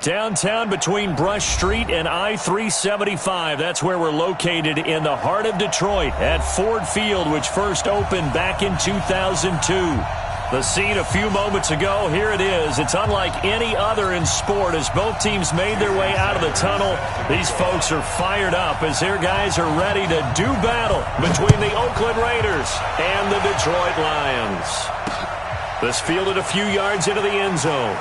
Downtown between Brush Street and I-375. That's where we're located in the heart of Detroit at Ford Field, which first opened back in 2002. The scene a few moments ago, here it is. It's unlike any other in sport as both teams made their way out of the tunnel. These folks are fired up as their guys are ready to do battle between the Oakland Raiders and the Detroit Lions. This fielded a few yards into the end zone.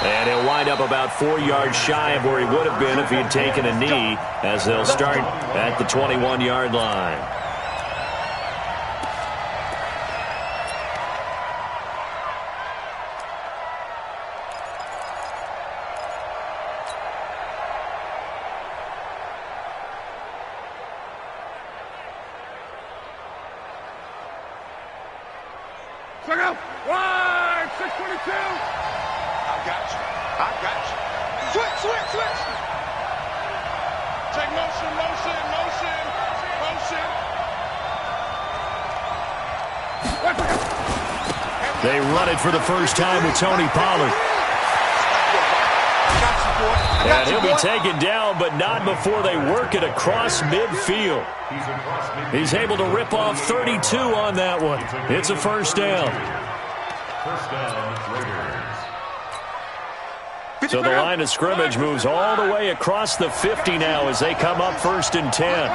And he'll wind up about 4 yards shy of where he would have been if he had taken a knee, as they'll start at the 21-yard line. Check out! Wide! 622! I got you. Switch. Take motion. They run it for the first time with Tony Pollard. And he'll be taken down, but not before they work it across midfield. He's able to rip off 32 on that one. It's a first down. First down, Raiders. So the line of scrimmage moves all the way across the 50 now as they come up 1st and 10.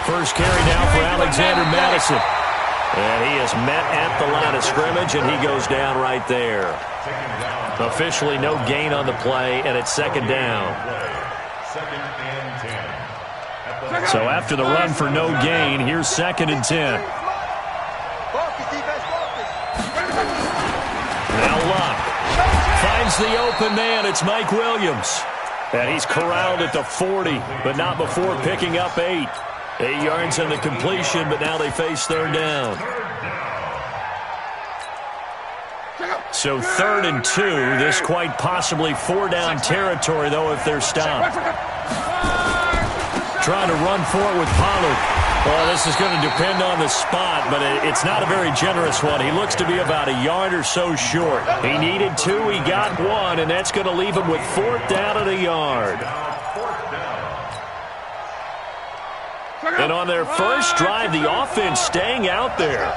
First carry now for Alexander Madison. And he is met at the line of scrimmage, and he goes down right there. Officially no gain on the play, and it's second down. So after the run for no gain, here's 2nd and 10. Now Luck finds the open man. It's Mike Williams. And he's corralled at the 40, but not before picking up 8. 8 yards on the completion, but now they face third down. So 3rd and 2. This quite possibly 4-down territory, though, if they're stopped. Trying to run for it with Pollard. Well, this is going to depend on the spot, but it's not a very generous one. He looks to be about a yard or so short. He needed 2, he got 1, and that's going to leave him with 4th down and a yard. And on their first drive, the offense staying out there.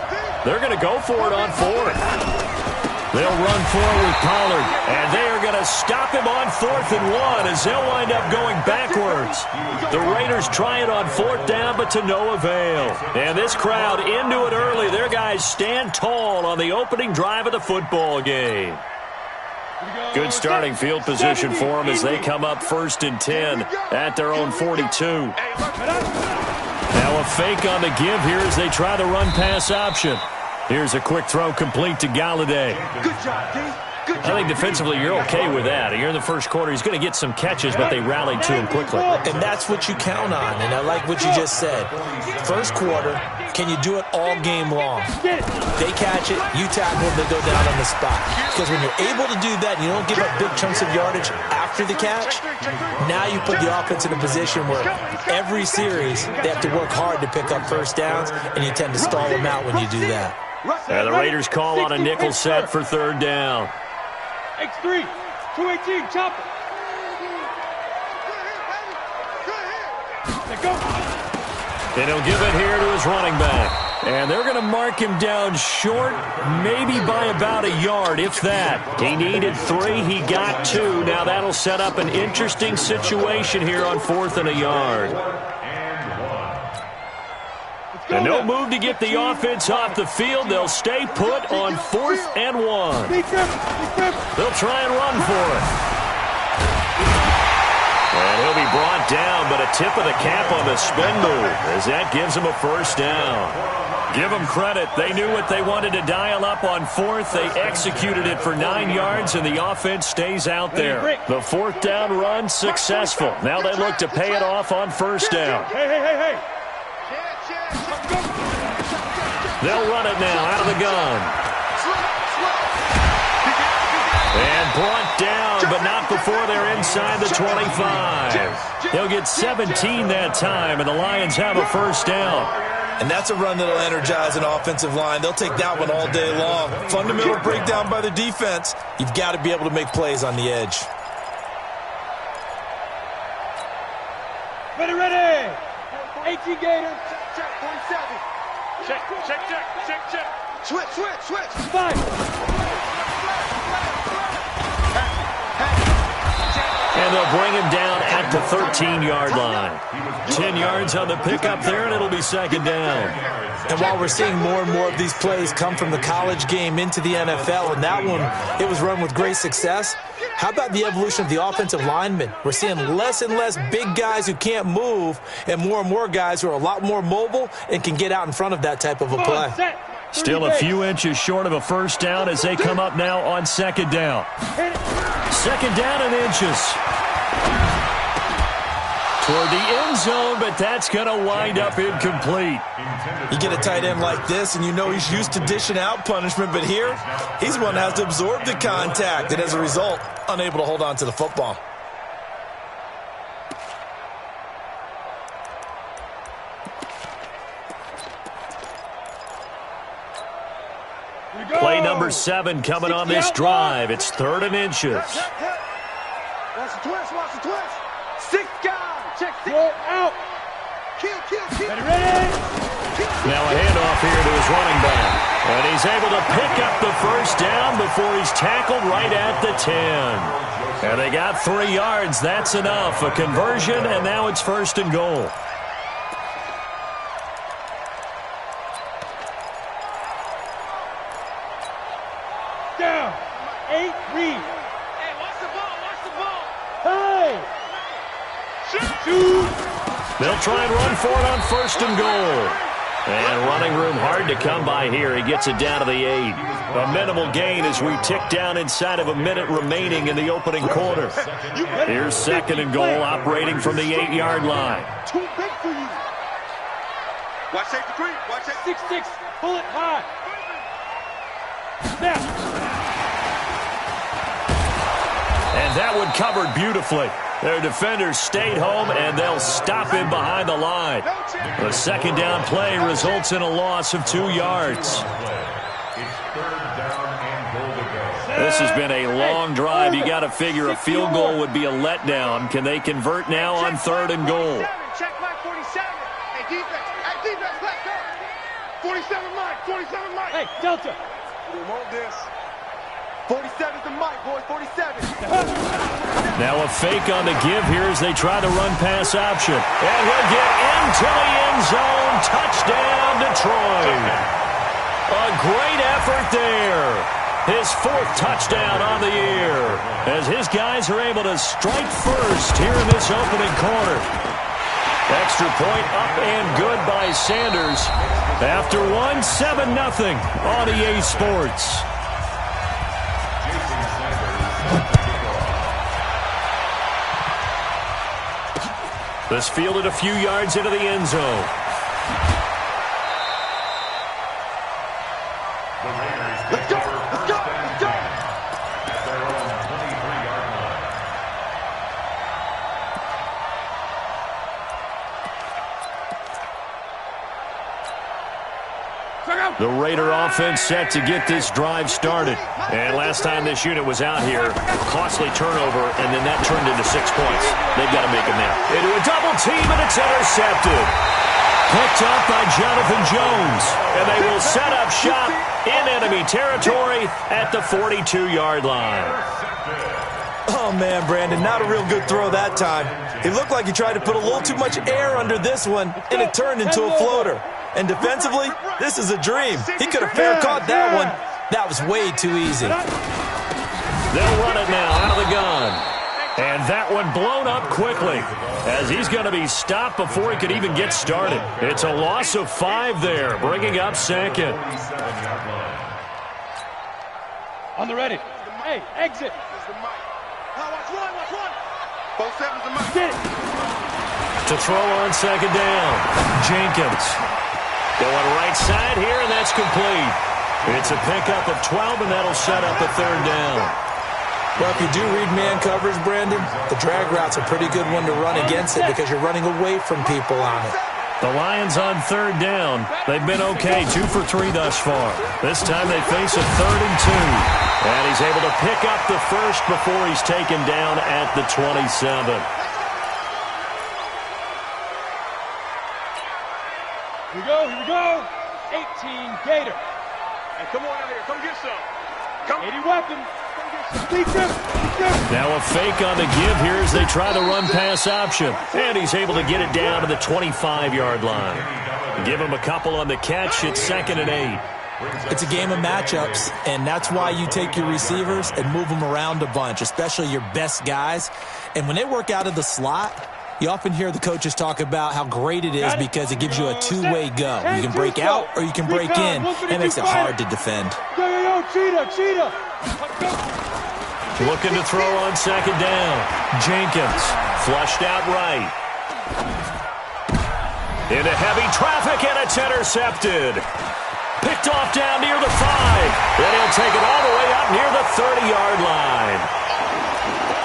They're going to go for it on 4th. They'll run forward with Pollard, and they are going to stop him on 4th and 1 as they'll wind up going backwards. The Raiders try it on 4th down, but to no avail. And this crowd into it early. Their guys stand tall on the opening drive of the football game. Good starting field position for them as they come up 1st and 10 at their own 42. Now a fake on the give here as they try the run-pass option. Here's a quick throw complete to Galladay. Good job, D. Good job. I think defensively you're okay with that. Here in the first quarter, he's going to get some catches, but they rallied to him quickly. And that's what you count on, and I like what you just said. First quarter, can you do it all game long? They catch it, you tackle, they go down on the spot. Because when you're able to do that, you don't give up big chunks of yardage after the catch, now you put the offense in a position where every series they have to work hard to pick up first downs, and you tend to stall them out when you do that. And the Raiders call on a nickel set for 3rd down. X3, 218, chop it. Go. And he'll give it here to his running back. And they're going to mark him down short, maybe by about a yard, if that. He needed 3, he got 2. Now that'll set up an interesting situation here on 4th and a yard. And no move to get the offense off the field. They'll stay put on 4th and 1. They'll try and run for it. And he'll be brought down, but a tip of the cap on the spin move as that gives him a first down. Give them credit. They knew what they wanted to dial up on 4th. They executed it for 9 yards, and the offense stays out there. The 4th down run successful. Now they look to pay it off on 1st down. Hey. They'll run it now out of the gun. And brought down, but not before they're inside the 25. They'll get 17 that time, and the Lions have a first down. And that's a run that'll energize an offensive line. They'll take that one all day long. Fundamental breakdown by the defense. You've got to be able to make plays on the edge. Ready. 18 Gators. Check, 47. Check. Switch. 5. And they'll bring him down at the 13-yard line. 10 yards on the pickup there, and it'll be second down. And while we're seeing more and more of these plays come from the college game into the NFL, and that one, it was run with great success, how about the evolution of the offensive linemen? We're seeing less and less big guys who can't move and more guys who are a lot more mobile and can get out in front of that type of a play. Still a few inches short of a first down as they come up now on second down. Second down and inches. Toward the end zone, but that's going to wind up incomplete. You get a tight end like this, and you know he's used to dishing out punishment, but here, he's one that has to absorb the contact, and as a result, unable to hold on to the football. Play number 7 coming on this drive. It's 3rd and inches. Watch the twist. 6 guys. Check 6. Roll out. Kill. Ready. Now a handoff here to his running back. And he's able to pick up the first down before he's tackled right at the 10. And they got 3 yards. That's enough. A conversion, and now it's 1st and goal. Down. 8, read. Hey, watch the ball. Hey. Shoot. They'll try and run for it on 1st and goal. And running room hard to come by here. He gets it down to the 8. A minimal gain as we tick down inside of a minute remaining in the opening quarter. Here's 2nd and goal, operating from the 8-yard line. Too big for you. Watch safety creep. Watch safety. 6. Pull it high. Snap. And that one covered beautifully. Their defenders stayed home, and they'll stop him behind the line. The second down play results in a loss of 2 yards. This has been a long drive. You got to figure a field goal would be a letdown. Can they convert now on 3rd and goal? Check Mike 47. Hey, defense, let's go. 47 Mike. Hey, Delta. We want this. 47's the Mike, boys. 47. Now a fake on the give here as they try the run-pass option. And he'll get into the end zone. Touchdown, Detroit. A great effort there. His 4th touchdown on the year as his guys are able to strike first here in this opening quarter. Extra point up and good by Sanders. After one, 7-0 on EA Sports. This fielded a few yards into the end zone. Let's go. The Raider offense set to get this drive started. And last time this unit was out here, costly turnover, and then that turned into 6 points. They've got to make them now. Into a double team, and it's intercepted. Picked up by Jonathan Jones. And they will set up shop in enemy territory at the 42-yard line. Oh, man, Brandon, not a real good throw that time. It looked like he tried to put a little too much air under this one, and it turned into a floater. And defensively, this is a dream. He could have fair caught that one. That was way too easy. They'll run it now out of the gun. And that one blown up quickly as he's going to be stopped before he could even get started. It's a loss of 5 there, bringing up 2nd. On the ready. Hey, exit. Watch one. Both 7's the Mike. Get it. To throw on 2nd down, Jenkins. Going right side here, and that's complete. It's a pickup of 12, and that'll set up a 3rd down. Well, if you do read man coverage, Brandon, the drag route's a pretty good one to run against it because you're running away from people on it. The Lions on third down. They've been okay, 2 for 3 thus far. This time they face a 3rd and 2. And he's able to pick up the first before he's taken down at the 27. Here we go. 18 Gator. Hey, come on out here. Come get some. Come 80 weapons. Beat them. Now a fake on the give here as they try the run-pass option. And he's able to get it down to the 25-yard line. Give him a couple on the catch. It's 2nd and 8. It's a game of matchups, and that's why you take your receivers and move them around a bunch, especially your best guys. And when they work out of the slot, you often hear the coaches talk about how great it is because it gives you a two-way go. You can break out or you can break in. It makes it hard to defend. Yo, cheetah. Looking to throw on 2nd down. Jenkins flushed out right. Into heavy traffic, and it's intercepted. Picked off down near the 5. Then he'll take it all the way up near the 30-yard line.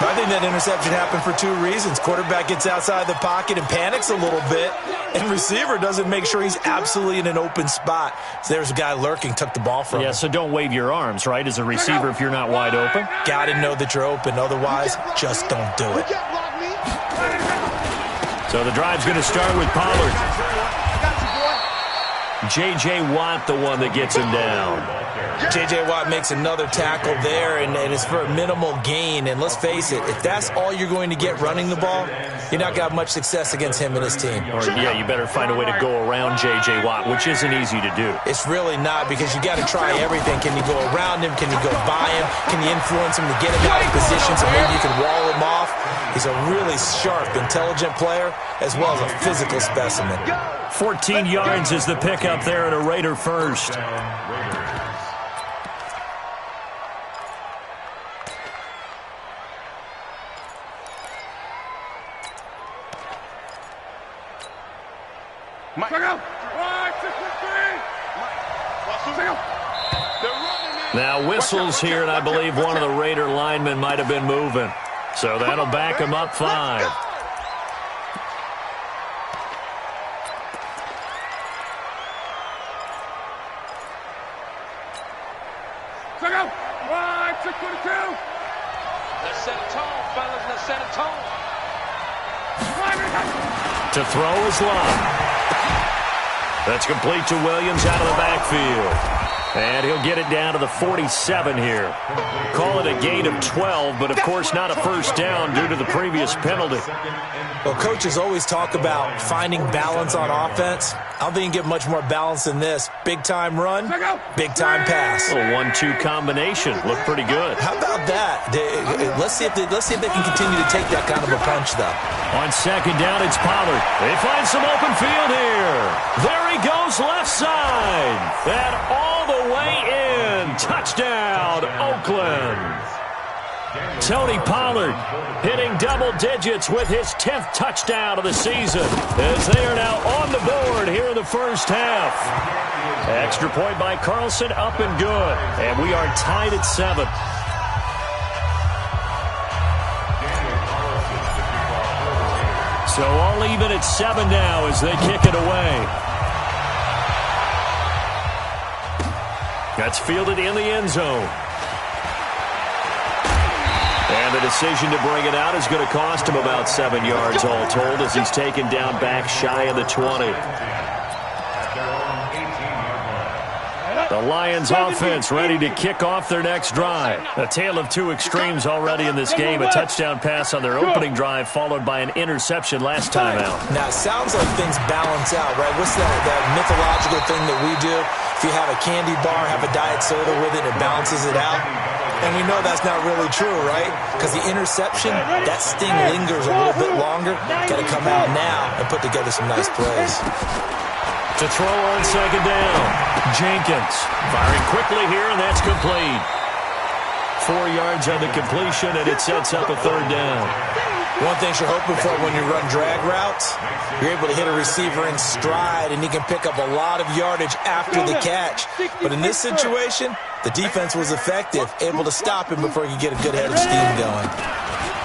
I think that interception happened for 2 reasons. Quarterback gets outside the pocket and panics a little bit, and receiver doesn't make sure he's absolutely in an open spot. So there's a guy lurking, took the ball from him. Yeah, so don't wave your arms, right, as a receiver if you're not wide open. Got to know that you're open. Otherwise, just don't do it. So the drive's going to start with Pollard. J.J. Watt, the one that gets him down. J.J. Watt makes another tackle there, and it's for a minimal gain. And let's face it, if that's all you're going to get running the ball, you're not going to have much success against him and his team. Or, yeah, you better find a way to go around J.J. Watt, which isn't easy to do. It's really not, because you got to try everything. Can you go around him? Can you go by him? Can you influence him to get him out of position so maybe you can wall him off? He's a really sharp, intelligent player, as well as a physical specimen. 14 yards is the pickup there at a Raider first. Now whistles here, and I believe one of the Raider linemen might have been moving. So that'll back him up 5. Let's set a tone, fellas. Let's set a tone. To throw is Love. That's complete to Williams out of the backfield. And he'll get it down to the 47 here. Call it a gain of 12, but of course not a first down due to the previous penalty. Well, coaches always talk about finding balance on offense. I don't think you can get much more balance than this. Big-time run, big-time pass. A little 1-2 combination. Looked pretty good. How about that? Let's see if they can continue to take that kind of a punch, though. On 2nd down, it's Pollard. They find some open field here. There he goes, left side. And all the way in. Touchdown, Oakland. Tony Pollard hitting double digits with his 10th touchdown of the season as they are now on the board here in the first half. Extra point by Carlson, up and good. And we are tied at 7. So all even at 7 now as they kick it away. That's fielded in the end zone. And the decision to bring it out is going to cost him about 7 yards all told as he's taken down back shy of the 20. The Lions offense ready to kick off their next drive. A tale of 2 extremes already in this game. A touchdown pass on their opening drive followed by an interception last time out. Now, it sounds like things balance out, right? What's that mythological thing that we do? If you have a candy bar, have a diet soda with it, it balances it out. And we know that's not really true, right? Because the interception, that sting lingers a little bit longer. Got to come out now and put together some nice plays. To throw on 2nd down, Jenkins firing quickly here, and that's complete. 4 yards on the completion, and it sets up a 3rd down. One thing you're hoping for when you run drag routes, you're able to hit a receiver in stride, and he can pick up a lot of yardage after the catch. But in this situation, the defense was effective, able to stop him before he could get a good head of steam going.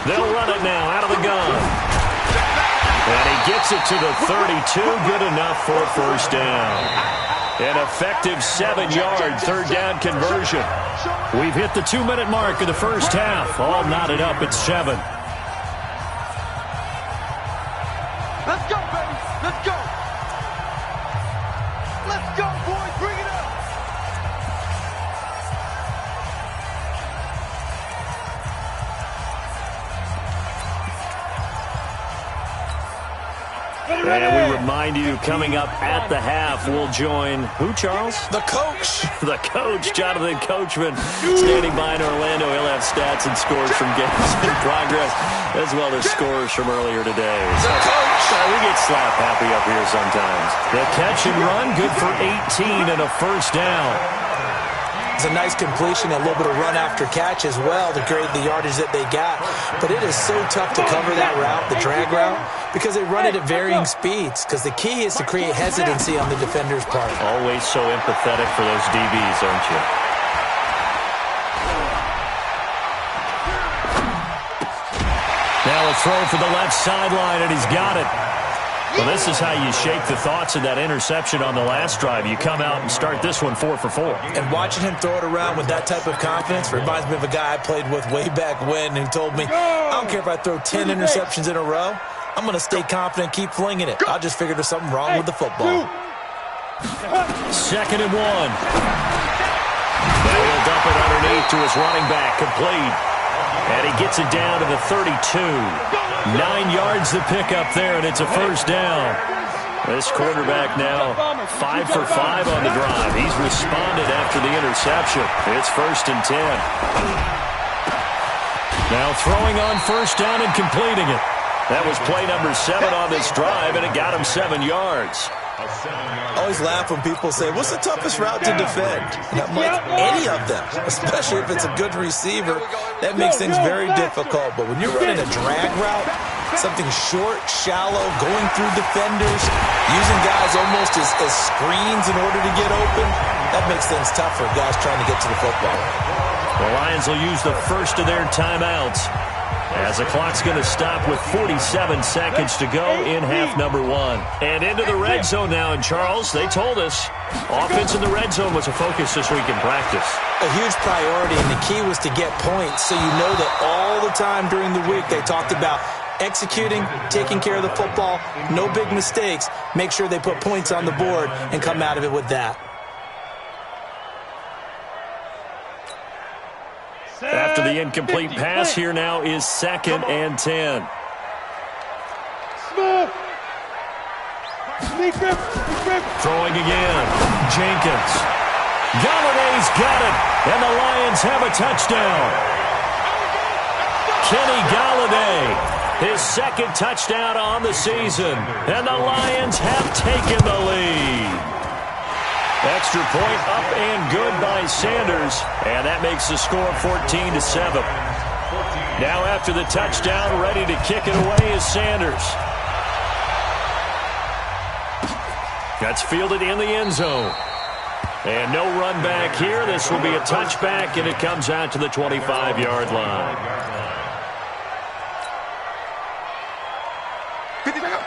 They'll run it now out of the gun. And he gets it to the 32. Good enough for a first down. An effective 7-yard third down conversion. We've hit the 2-minute mark of the first half. All knotted up at 7. Let's go, baby. Let's go. Let's go, boys. Bring it up. And we remind you, coming up at the half, we'll join who, Charles? The coach. The coach, Jonathan Coachman, standing by in Orlando. He'll have stats and scores from games in progress, as well as scores from earlier today. The coach. We get slap happy up here sometimes. The catch and run, good for 18 and a first down. It's a nice completion, a little bit of run after catch as well to create the yardage that they got. But it is so tough to cover that route, the drag route, because they run it at varying speeds. Because the key is to create hesitancy on the defender's part. Always so empathetic for those DBs, aren't you? Now a throw for the left sideline, and he's got it. Well, this is how you shake the thoughts of that interception on the last drive. You come out and start this one 4 for 4. And watching him throw it around with that type of confidence reminds me of a guy I played with way back when who told me, I don't care if I throw 10 interceptions in a row. I'm going to stay confident, keep flinging it. I just figured there's something wrong with the football. 2nd and 1. Now he'll dump it underneath to his running back, complete. And he gets it down to the 32. 9 yards to pick up there, and it's a first down. This quarterback now 5 for 5 on the drive. He's responded after the interception. It's 1st and 10. Now throwing on first down and completing it. That was play number 7 on this drive, and it got him 7 yards. I always laugh when people say, what's the toughest route to defend? And I'm like, any of them, especially if it's a good receiver. That makes things very difficult. But when you're running a drag route, something short, shallow, going through defenders, using guys almost as screens in order to get open, that makes things tough for guys trying to get to the football. The Lions will use the first of their timeouts, as the clock's going to stop with 47 seconds to go in half number 1. And into the red zone now. And Charles, they told us offense in the red zone was a focus this week in practice. A huge priority, and the key was to get points. So you know that all the time during the week they talked about executing, taking care of the football, no big mistakes. Make sure they put points on the board and come out of it with that. After the incomplete pass, here now is 2nd and 10. Throwing again. Jenkins. Galladay's got it, and the Lions have a touchdown. Kenny Galladay, his 2nd touchdown on the season, and the Lions have taken the lead. Extra point up and good by Sanders, and that makes the score 14-7. Now after the touchdown, ready to kick it away is Sanders. That's fielded in the end zone. And no run back here. This will be a touchback, and it comes out to the 25-yard line.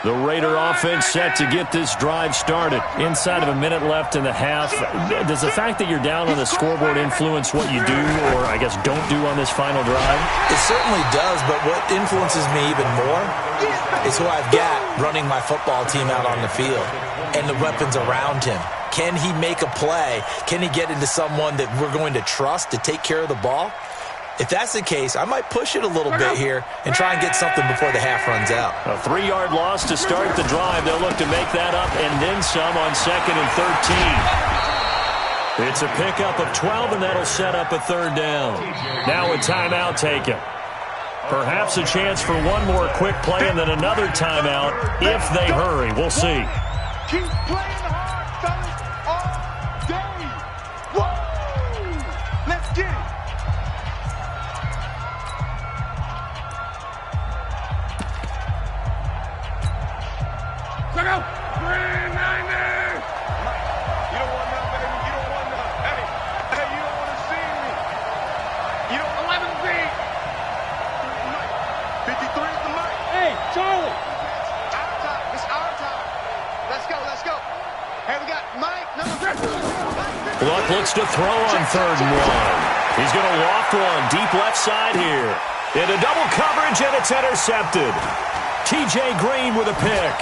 The Raider offense set to get this drive started. Inside of a minute left in the half. Does the fact that you're down on the scoreboard influence what you do, or I guess don't do on this final drive? It certainly does, but what influences me even more is who I've got running my football team out on the field and the weapons around him. Can he make a play? Can he get into someone that we're going to trust to take care of the ball? If that's the case, I might push it a little bit here and try and get something before the half runs out. A 3-yard loss to start the drive. They'll look to make that up and then some on 2nd and 13. It's a pickup of 12, and that'll set up a 3rd down. Now a timeout taken. Perhaps a chance for one more quick play and then another timeout if they hurry. We'll see. Keep playing hard, fellas, all day. Whoa! Let's get it. Look out! 390! You don't want none, baby. You don't want none. Hey, you don't want to see me. You don't want to see. 53 is the mic. Hey, Charlie! Luck looks to throw on 3rd and 1. He's going to loft one deep left side here. Into double coverage, and it's intercepted. T.J. Green with a pick.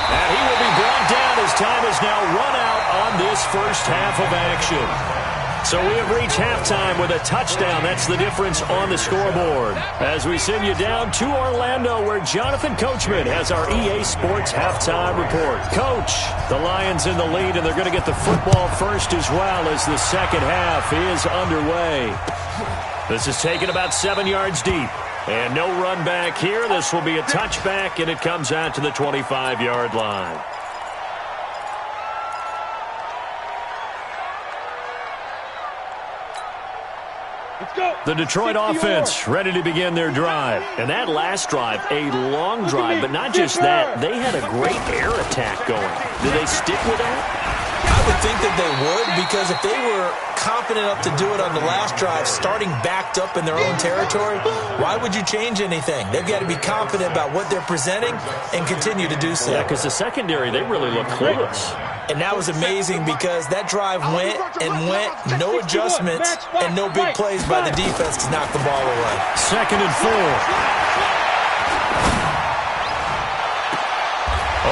And he will be brought down as time is now run out on this first half of action. So we have reached halftime with a touchdown. That's the difference on the scoreboard. As we send you down to Orlando, where Jonathan Coachman has our EA Sports halftime report. Coach, the Lions in the lead, and they're going to get the football first as well as the second half is underway. This is taken about 7 yards deep. And no run back here. This will be a touchback, and it comes out to the 25-yard line. The Detroit offense ready to begin their drive. And that last drive, a long drive, but not just that. They had a great air attack going. Did they stick with that? I would think that they would, because if they were confident enough to do it on the last drive, starting backed up in their own territory, why would you change anything? They've got to be confident about what they're presenting and continue to do so. Yeah, because the secondary, they really look clueless. And that was amazing because that drive went and went, no adjustments, and no big plays by the defense to knock the ball away. 2nd and 4.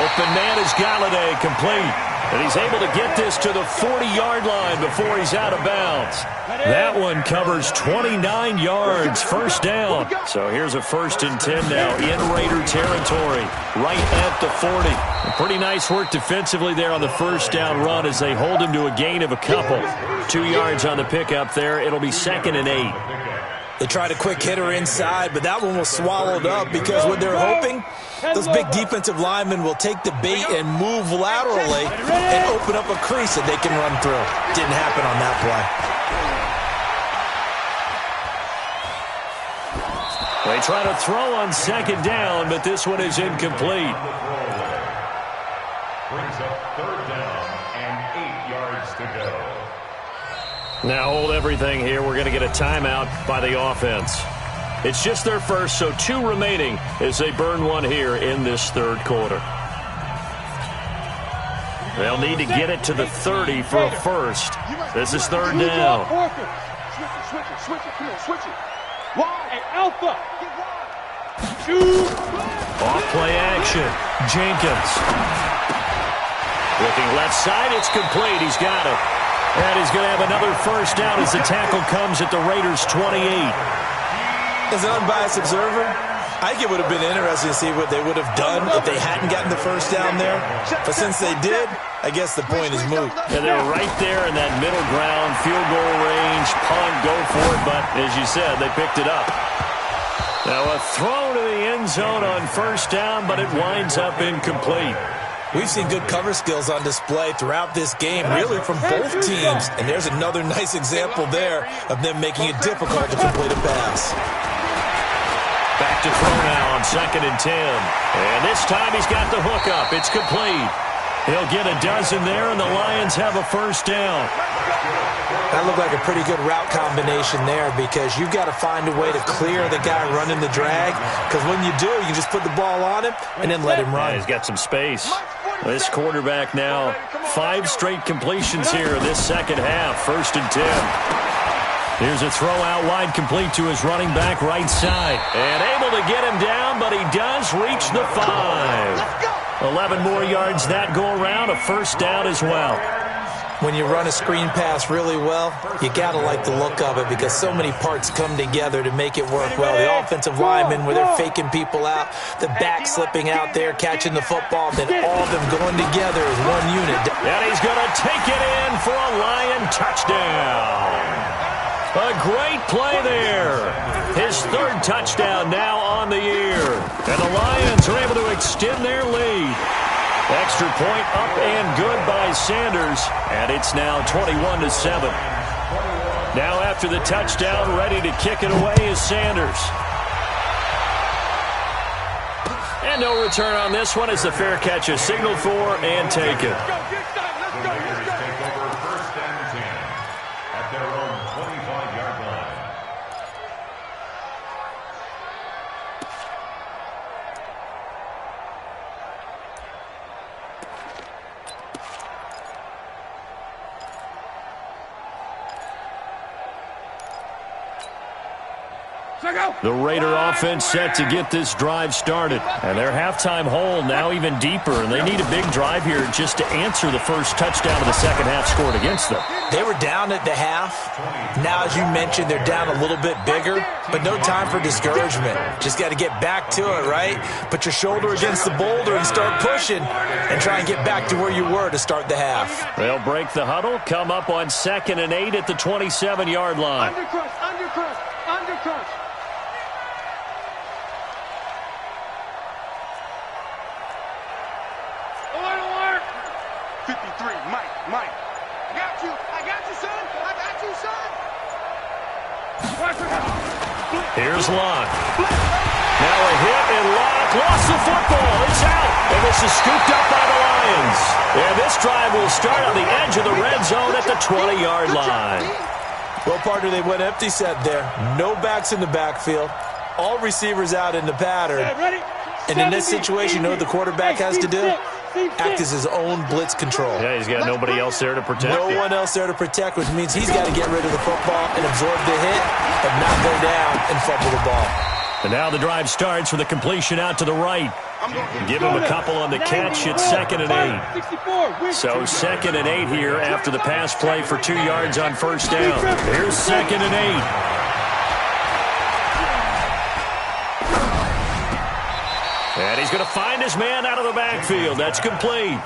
Open man is Galladay, complete. And he's able to get this to the 40-yard line before he's out of bounds. That one covers 29 yards, first down. So here's a 1st and 10 now in Raider territory, right at the 40. Pretty nice work defensively there on the first down run as they hold him to a gain of a couple. 2 yards on the pickup there. It'll be 2nd and 8. They tried a quick hitter inside, but that one was swallowed up because what they're hoping, those big defensive linemen will take the bait and move laterally and open up a crease that they can run through. Didn't happen on that play. They try to throw on 2nd down, but this one is incomplete. Brings up 3rd down and 8 yards to go. Now hold everything here. We're going to get a timeout by the offense. It's just their first, so 2 remaining as they burn one here in this 3rd quarter. They'll need to get it to the 30 for a first. This is 3rd down. Switch it. Come on, switch it. Wide, alpha. Off play action. Jenkins. Looking left side, it's complete. He's got it. And he's going to have another first down as the tackle comes at the Raiders' 28. As an unbiased observer, I think it would have been interesting to see what they would have done if they hadn't gotten the first down there. But since they did, I guess the point is moot. Yeah, they were right there in that middle ground, field goal range, punt, go for it. But as you said, they picked it up. Now a throw to the end zone on first down, but it winds up incomplete. We've seen good cover skills on display throughout this game, really from both teams. And there's another nice example there of them making it difficult to complete a pass. Back to throw now on 2nd and 10. And this time he's got the hook up. It's complete. He'll get a dozen there, and the Lions have a first down. That looked like a pretty good route combination there because you've got to find a way to clear the guy running the drag, because when you do, you just put the ball on him and then let him run. Yeah, he's got some space. This quarterback now, 5 straight completions here in this second half, 1st and 10. Here's a throw out wide, complete to his running back right side. And able to get him down, but he does reach the 5. 11 more yards that go around, a first down as well. When you run a screen pass really well, you got to like the look of it because so many parts come together to make it work well. The offensive linemen, where they're faking people out, the back slipping out there, catching the football, then all of them going together as one unit. And he's going to take it in for a Lion touchdown. A great play there. His 3rd touchdown now on the year. And the Lions are able to extend their lead. Extra point up and good by Sanders. And it's now 21-7. Now after the touchdown, ready to kick it away is Sanders. And no return on this one as the fair catch is signaled for and taken. The Raider offense set to get this drive started. And their halftime hole now even deeper, and they need a big drive here just to answer the first touchdown of the second half scored against them. They were down at the half. Now, as you mentioned, they're down a little bit bigger, but no time for discouragement. Just got to get back to it, right? Put your shoulder against the boulder and start pushing and try and get back to where you were to start the half. They'll break the huddle, come up on 2nd and 8 at the 27-yard line. Undercrush, undercrush, undercrush. 53, Mike. I got you, son. I got you, son. Here's Locke. Now a hit, and Locke lost the football. It's out, and this is scooped up by the Lions. And this drive will start on the edge of the red zone at the 20-yard line. Well, partner, they went empty set there. No backs in the backfield. All receivers out in the pattern. And in this situation, you know what the quarterback has to do? Act as his own blitz control. Yeah, he's got nobody else there to protect. No one else there to protect, which means he's got to get rid of the football and absorb the hit and not go down and fumble the ball. And now the drive starts with a completion out to the right. Give him a couple on the catch. It's 2nd and 8. So 2nd and 8 here after the pass play for 2 yards on first down. Here's 2nd and 8. And he's going to find his man out of the backfield. That's complete.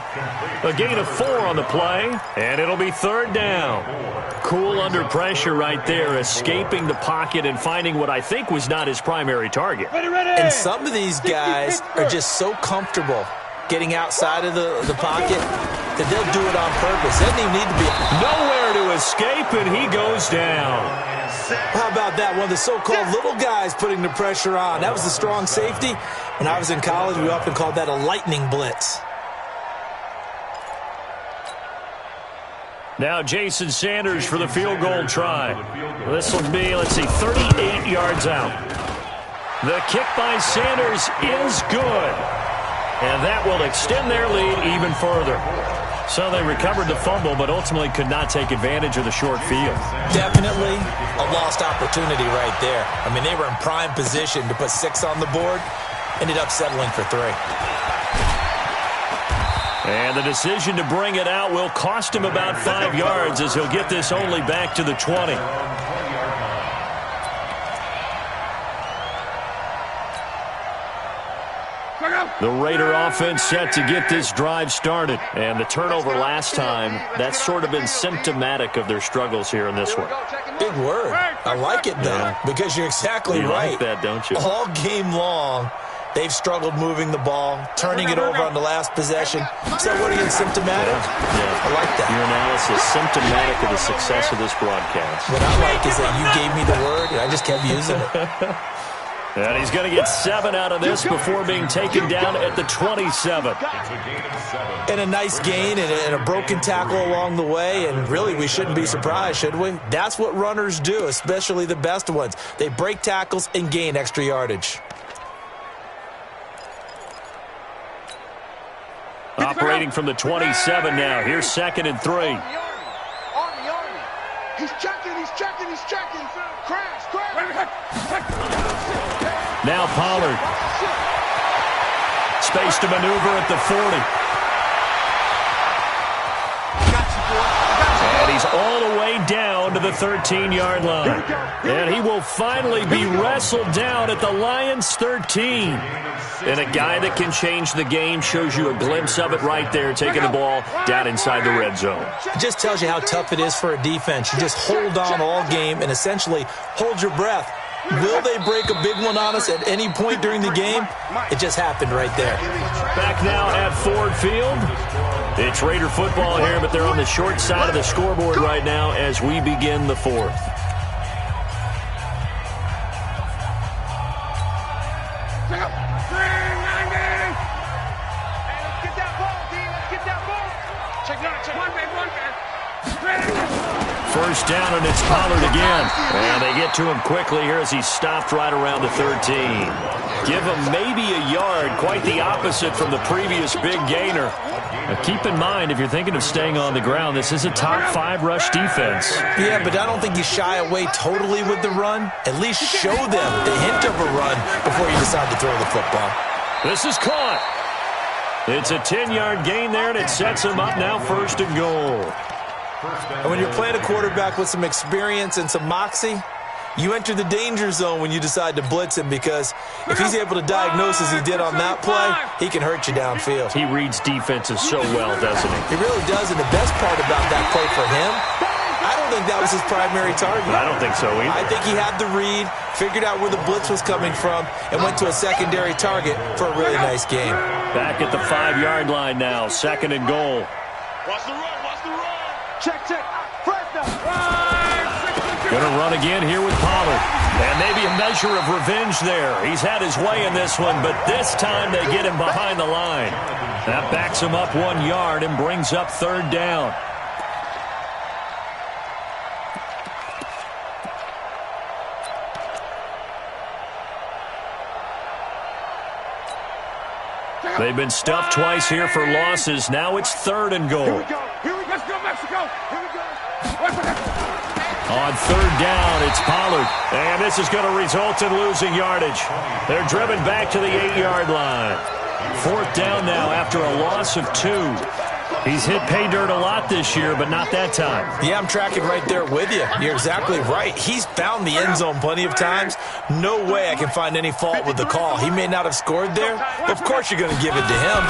A gain of 4 on the play, and it'll be 3rd down. Cool under pressure right there, escaping the pocket and finding what I think was not his primary target. And some of these guys are just so comfortable getting outside of the pocket that they'll do it on purpose. Doesn't even need to be nowhere to escape, and he goes down. How about that? One of the so-called little guys putting the pressure on. That was the strong safety. When I was in college, we often called that a lightning blitz. Now Jason Sanders for the field goal try. This will be, 38 yards out. The kick by Sanders is good. And that will extend their lead even further. So they recovered the fumble, but ultimately could not take advantage of the short field. Definitely a lost opportunity right there. I mean, they were in prime position to put 6 on the board. Ended up settling for 3. And the decision to bring it out will cost him about 5 yards as he'll get this only back to the 20. The Raider offense set to get this drive started. And the turnover last time, that's sort of been symptomatic of their struggles here in this one. Big word. I like it, though, because you're exactly right. You like that, don't you? All game long, they've struggled moving the ball, turning it over on the last possession. So what are you, symptomatic? Yeah. I like that. Your analysis, symptomatic of the success of this broadcast. What I like is that you gave me the word, and I just kept using it. And he's going to get 7 out of this before being taken down at the 27. And a nice gain and a broken tackle along the way, and really we shouldn't be surprised, should we? That's what runners do, especially the best ones. They break tackles and gain extra yardage. Operating from the 27 now. Here's 2nd and 3. Army. He's checking. Crash. Now Pollard. Space to maneuver at the 40. And he's all the way down to the 13-yard line. And he will finally be wrestled down at the Lions' 13. And a guy that can change the game, shows you a glimpse of it right there, taking the ball down inside the red zone. It just tells you how tough it is for a defense. You just hold on all game and essentially hold your breath. Will they break a big one on us at any point during the game? It just happened right there. Back now at Ford Field. It's Raider football here, but they're on the short side of the scoreboard right now as we begin the 4th. First down, and it's Pollard again. And they get to him quickly here as he's stopped right around the 13. Give him maybe a yard, quite the opposite from the previous big gainer. Now keep in mind, if you're thinking of staying on the ground, this is a top 5 rush defense. Yeah, but I don't think you shy away totally with the run. At least show them the hint of a run before you decide to throw the football. This is caught. It's a 10-yard gain there, and it sets him up now 1st and goal. And when you're playing a quarterback with some experience and some moxie, you enter the danger zone when you decide to blitz him, because if he's able to diagnose as he did on that play, he can hurt you downfield. He reads defenses so well, doesn't he? He really does, and the best part about that play for him, I don't think that was his primary target. I don't think so either. I think he had the read, figured out where the blitz was coming from, and went to a secondary target for a really nice game. Back at the 5-yard line now, 2nd and goal. Watch the run, watch the run. Check. First down. Going to run again here with Pollard. And maybe a measure of revenge there. He's had his way in this one, but this time they get him behind the line. That backs him up 1 yard and brings up 3rd down. They've been stuffed twice here for losses. Now it's 3rd and goal. Here we go. Let's go, Mexico. Here we go. On 3rd down, it's Pollard. And this is going to result in losing yardage. They're driven back to the 8-yard line. 4th down now after a loss of 2. He's hit pay dirt a lot this year, but not that time. Yeah, I'm tracking right there with you. You're exactly right. He's found the end zone plenty of times. No way I can find any fault with the call. He may not have scored there, but of course you're going to give it to him.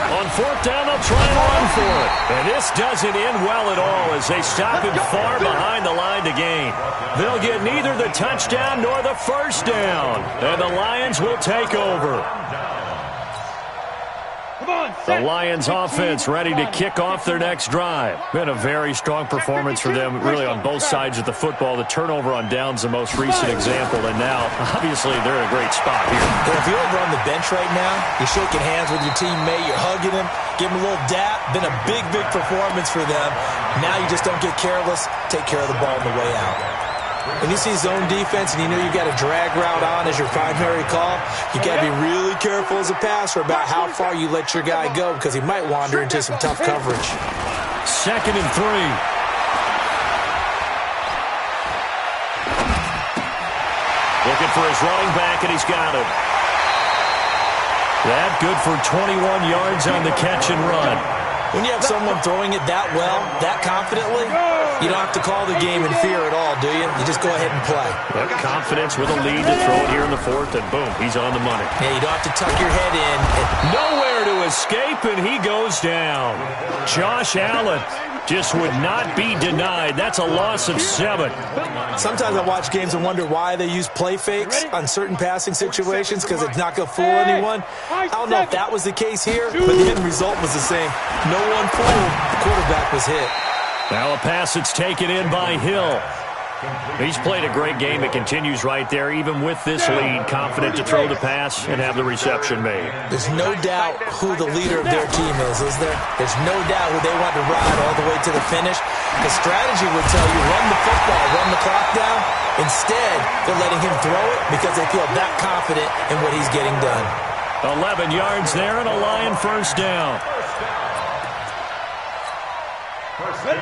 On 4th down, they'll try and run for it. And this doesn't end well at all as they stop him far behind the line to gain. They'll get neither the touchdown nor the 1st down. And the Lions will take over. The Lions offense ready to kick off their next drive. Been a very strong performance for them, really on both sides of the football. The turnover on downs the most recent example, and now, obviously, they're in a great spot here. If you're over on the bench right now, you're shaking hands with your teammate, you're hugging him, give him a little dap. Been a big, big performance for them. Now you just don't get careless. Take care of the ball on the way out. When you see zone defense and you know you've got a drag route on as your primary call, you got to be really careful as a passer about how far you let your guy go, because he might wander into some tough coverage. 2nd and 3. Looking for his running back, and he's got him. That good for 21 yards on the catch and run. When you have someone throwing it that well, that confidently, you don't have to call the game in fear at all, do you? You just go ahead and play. Yep, confidence with a lead to throw it here in the 4th, and boom, he's on the money. Yeah, you don't have to tuck your head in. Nowhere to escape, and he goes down. Josh Allen just would not be denied. That's a loss of 7. Sometimes I watch games and wonder why they use play fakes on certain passing situations, because it's not going to fool anyone. I don't know if that was the case here, but the end result was the same. No one fooled. The quarterback was hit. Now a pass that's taken in by Hill. He's played a great game. It continues right there, even with this lead, confident to throw the pass and have the reception made. There's no doubt who the leader of their team is there? There's no doubt who they want to ride all the way to the finish. The strategy would tell you, run the football, run the clock down. Instead, they're letting him throw it because they feel that confident in what he's getting done. 11 yards there and a Lion 1st down.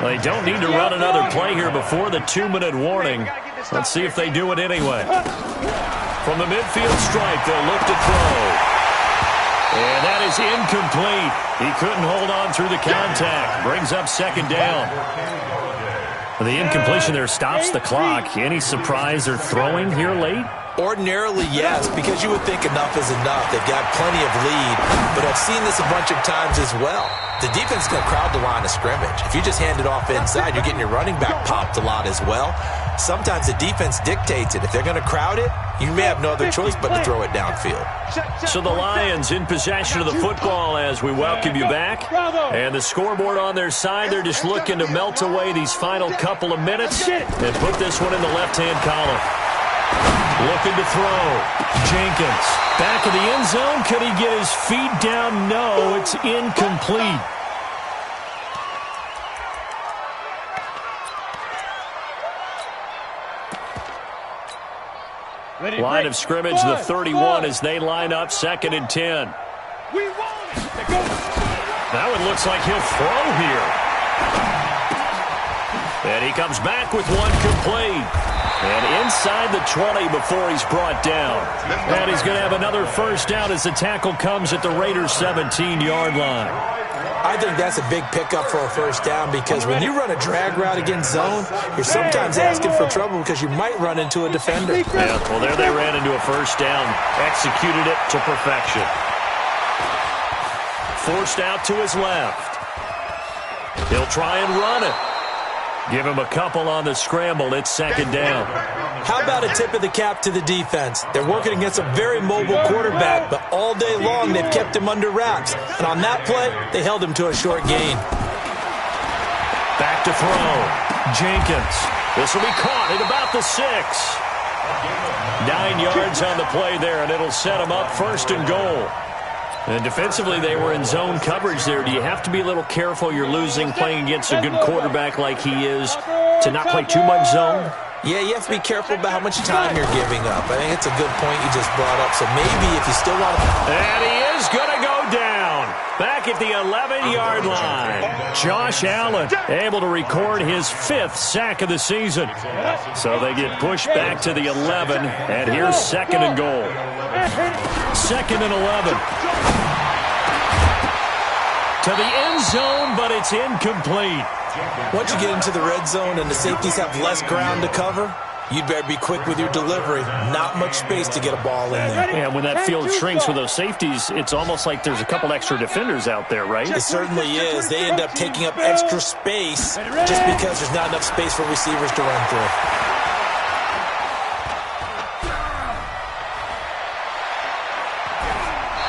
They don't need to run another play here before the 2-minute warning. Let's see if they do it anyway. From the midfield stripe, they'll look to throw. And that is incomplete. He couldn't hold on through the contact. Brings up 2nd down. The incompletion there stops the clock. Any surprise they're throwing here late? Ordinarily, yes, because you would think enough is enough. They've got plenty of lead, but I've seen this a bunch of times as well. The defense is going to crowd the line of scrimmage. If you just hand it off inside, you're getting your running back popped a lot as well. Sometimes the defense dictates it. If they're going to crowd it, you may have no other choice but to throw it downfield. So the Lions in possession of the football as we welcome you back. And the scoreboard on their side, they're just looking to melt away these final couple of minutes and put this one in the left-hand column. Looking to throw. Jenkins. Back of the end zone. Could he get his feet down? No, it's incomplete. Line of scrimmage, the 31 as they line up 2nd and 10. That one looks like he'll throw here. And he comes back with one complete. And inside the 20 before he's brought down. And he's going to have another first down as the tackle comes at the Raiders' 17-yard line. I think that's a big pickup for a first down because when you run a drag route against zone, you're sometimes asking for trouble because you might run into a defender. Yeah, well, there they ran into a first down, executed it to perfection. Forced out to his left. He'll try and run it. Give him a couple on the scramble. It's 2nd down. How about a tip of the cap to the defense? They're working against a very mobile quarterback, but all day long they've kept him under wraps. And on that play, they held him to a short gain. Back to throw. Jenkins. This will be caught at about the 6. 9 yards on the play there, and it'll set him up 1st and goal. And defensively, they were in zone coverage there. Do you have to be a little careful? You're losing playing against a good quarterback like he is to not play too much zone? Yeah, you have to be careful about how much time you're giving up. I think it's a good point you just brought up. So maybe if you still want to... And he is going to go down. Back at the 11-yard line. Josh Allen able to record his 5th sack of the season. So they get pushed back to the 11. And here's 2nd and goal. 2nd and 11. To the end zone, but it's incomplete. Once you get into the red zone and the safeties have less ground to cover, you'd better be quick with your delivery. Not much space to get a ball in there. Yeah, when that field shrinks with those safeties, it's almost like there's a couple extra defenders out there, right? It certainly is. They end up taking up extra space just because there's not enough space for receivers to run through.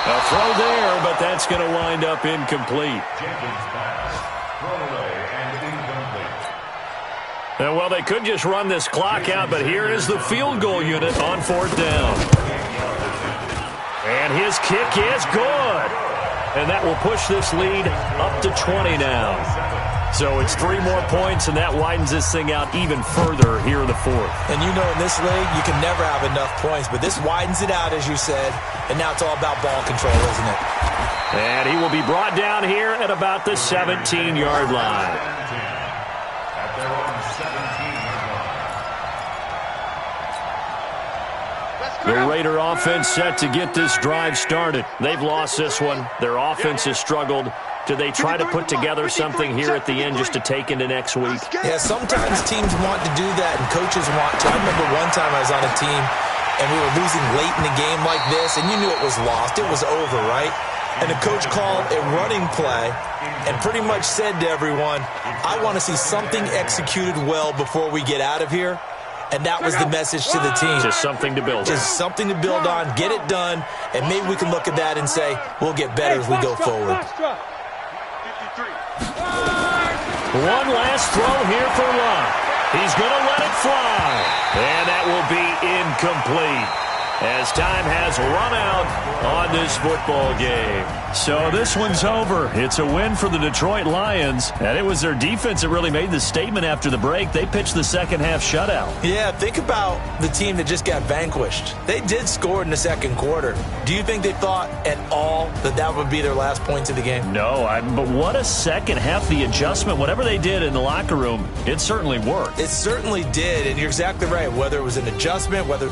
A throw there, but that's going to wind up incomplete. And, well, they could just run this clock out, but here is the field goal unit on 4th down. And his kick is good. And that will push this lead up to 20 now. So it's 3 more points, and that widens this thing out even further here in the 4th. And you know in this league, you can never have enough points, but this widens it out, as you said, and now it's all about ball control, isn't it? And he will be brought down here at about the 17-yard line. The Raider offense set to get this drive started. They've lost this one. Their offense has struggled. Do they try to put together something here at the end just to take into next week? Yeah, sometimes teams want to do that and coaches want to. I remember one time I was on a team and we were losing late in the game like this, and you knew it was lost. It was over, right? And the coach called a running play and pretty much said to everyone, I want to see something executed well before we get out of here. And that was the message to the team. Just something to build on. Just something to build on, get it done, and maybe we can look at that and say, we'll get better as we go forward. One last throw here for Luck. He's going to let it fly. And that will be incomplete as time has run out on this football game. So this one's over. It's a win for the Detroit Lions, and it was their defense that really made the statement after the break. They pitched the second half shutout. Yeah, think about the team that just got vanquished. They did score in the second quarter. Do you think they thought at all that that would be their last points of the game? No, but what a second half. The adjustment, whatever they did in the locker room, it certainly worked. It certainly did, and you're exactly right. Whether it was an adjustment, whether